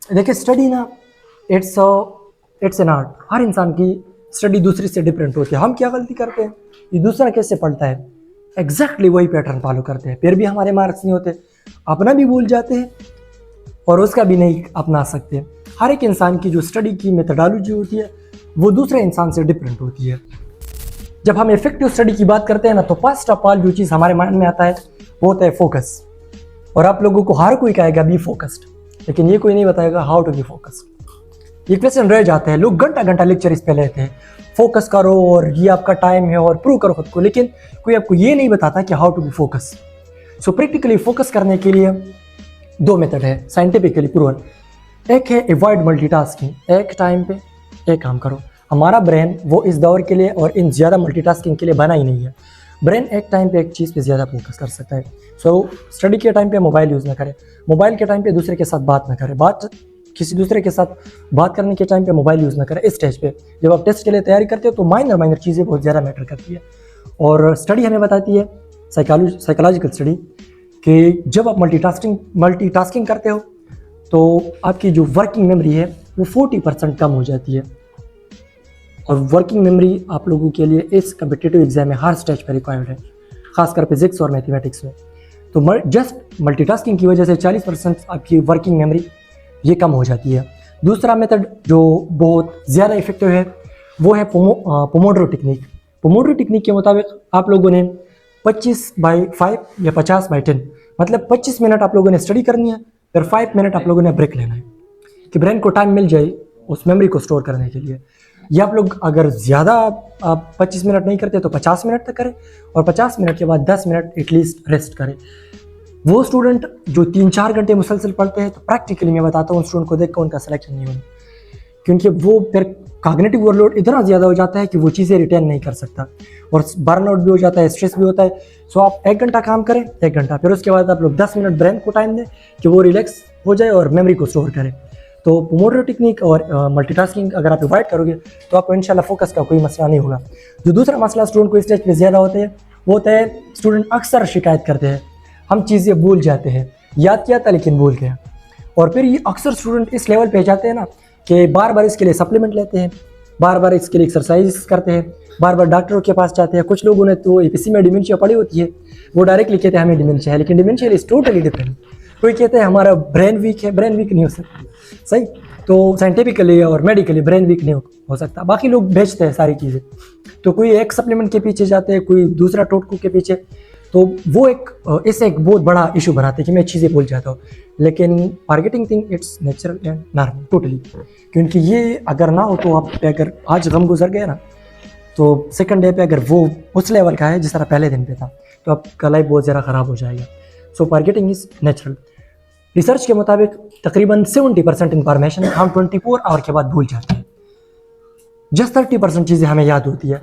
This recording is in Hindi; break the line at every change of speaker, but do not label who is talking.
देखिए स्टडी ना इट्स इट्स एन आर्ट। हर इंसान की स्टडी दूसरे से डिफरेंट होती है। हम क्या गलती करते हैं, ये दूसरा कैसे पढ़ता है एग्जैक्टली वही पैटर्न फॉलो करते हैं, फिर भी हमारे मार्क्स नहीं होते, अपना भी भूल जाते हैं और उसका भी नहीं अपना सकते। हर एक इंसान की जो स्टडी की मेथडोलॉजी होती है वो दूसरे इंसान से डिफरेंट होती है। जब हम इफेक्टिव स्टडी की बात करते हैं ना, तो फर्स्ट ऑफ ऑल जो चीज़ हमारे माइंड में आता है वो होता है फोकस। और आप लोगों को हर कोई कहेगा बी फोकस्ड, लेकिन ये कोई नहीं बताएगा हाउ टू बी फोकस्ड। ये क्वेश्चन रह जाते हैं, लोग घंटा घंटा लेक्चर इस पे लेते हैं, फोकस करो और ये आपका टाइम है और प्रूव करो खुद को, लेकिन कोई आपको ये नहीं बताता कि how to be focus. So practically focus करने के लिए दो मेथड है साइंटिफिकली प्रूवन। एक है अवॉइड मल्टीटास्किंग, एक टाइम पे एक काम करो। हमारा ब्रेन वो इस दौर के लिए और इन ज़्यादा मल्टीटास्किंग के लिए बना ही नहीं है। ब्रेन एक टाइम पे एक चीज़ पे ज़्यादा फोकस कर सकता है। सो स्टडी के टाइम पे मोबाइल यूज़ ना करें, मोबाइल के टाइम पे दूसरे के साथ बात ना करें, किसी दूसरे के साथ बात करने के टाइम पे मोबाइल यूज़ ना करें। इस स्टेज पे जब आप टेस्ट के लिए तैयारी करते हो तो माइनर चीज़ें बहुत ज़्यादा मैटर करती है। और स्टडी हमें बताती है, साइकोलॉजिकल स्टडी, कि जब आप मल्टीटास्किंग करते हो तो आपकी जो वर्किंग मेमोरी है वो 40% कम हो जाती है। और वर्किंग मेमोरी आप लोगों के लिए इस कम्पिटिटिव एग्जाम में हर स्टेज पर रिक्वायर्ड है, खासकर फिजिक्स और मैथमेटिक्स में। तो जस्ट मल्टीटास्किंग की वजह से 40% आपकी वर्किंग मेमोरी ये कम हो जाती है। दूसरा मेथड जो बहुत ज़्यादा इफेक्टिव है वो है पोमोडोरो टेक्निक। पोमोडोरो टेक्निक के मुताबिक आप लोगों ने 25/5 या 50/10, मतलब 25 मिनट आप लोगों ने स्टडी करनी है, फिर 5 मिनट आप लोगों ने ब्रेक लेना है कि ब्रेन को टाइम मिल जाए उस मेमोरी को स्टोर करने के लिए। या आप लोग अगर ज़्यादा आप 25 मिनट नहीं करते तो 50 मिनट तक करें, और 50 मिनट के बाद 10 मिनट एटलीस्ट रेस्ट करें। वो स्टूडेंट जो 3-4 घंटे मुसलसल पढ़ते हैं, तो प्रैक्टिकली मैं बताता हूँ उन स्टूडेंट को देख कर उनका सिलेक्शन नहीं होना, क्योंकि वो फिर कॉग्निटिव ओवरलोड इतना ज़्यादा हो जाता है कि वो चीज़ें रिटेन नहीं कर सकता और बर्नआउट भी हो जाता है, स्ट्रेस भी होता है। सो आप 1 घंटा काम करें, 1 घंटा, फिर उसके बाद आप लोग 10 मिनट ब्रेन को टाइम दें कि वो रिलैक्स हो जाए और मेमोरी को स्टोर करें। तो पोमोडोरो टेक्निक और मल्टीटास्किंग अगर आप अवॉइड करोगे तो आपको इंशाल्लाह फोकस का कोई मसला नहीं होगा। जो दूसरा मसला स्टूडेंट को इस स्टेज पे ज़्यादा होता है वो होता है, स्टूडेंट अक्सर शिकायत करते हैं हम चीज़ें भूल जाते हैं, याद किया था लेकिन भूल गया। और फिर ये अक्सर स्टूडेंट इस लेवल पे जाते हैं ना कि बार बार इसके लिए सप्लीमेंट लेते हैं, बार बार इसके लिए एक्सरसाइज करते हैं, बार बार डॉक्टरों के पास जाते हैं। कुछ लोगों ने तो एपीसी में डिमेंशिया पड़ी होती है, वो डायरेक्टली कहते हैं हमें डिमेंशिया है, लेकिन डिमेंशिया इज टोटली डिफरेंट। कोई कहते हैं हमारा ब्रेन वीक है, ब्रेन वीक नहीं हो सकता, सही। तो साइंटिफिकली और मेडिकली ब्रेन वीक नहीं हो सकता। बाकी लोग बेचते हैं सारी चीज़ें, तो कोई एक सप्लीमेंट के पीछे जाते हैं, कोई दूसरा टोटको के पीछे, तो वो इससे एक बहुत बड़ा इशू बनाते हैं कि मैं चीज़ें भूल जाता हूँ। लेकिन forgetting thing it's natural and normal totally, क्योंकि ये अगर ना हो तो आप अगर आज गम गुजर गए ना, तो सेकंड डे पे अगर वो उस लेवल का है जिस तरह पहले दिन पे था, तो आपका लाइफ बहुत ज़्यादा ख़राब हो जाएगा। सो फॉरगेटिंग इज़ नेचुरल। रिसर्च के मुताबिक तकरीबन 70% इंफॉर्मेशन हम 24 आवर के बाद भूल जाते हैं, जस्ट 30% चीज़ें हमें याद होती है।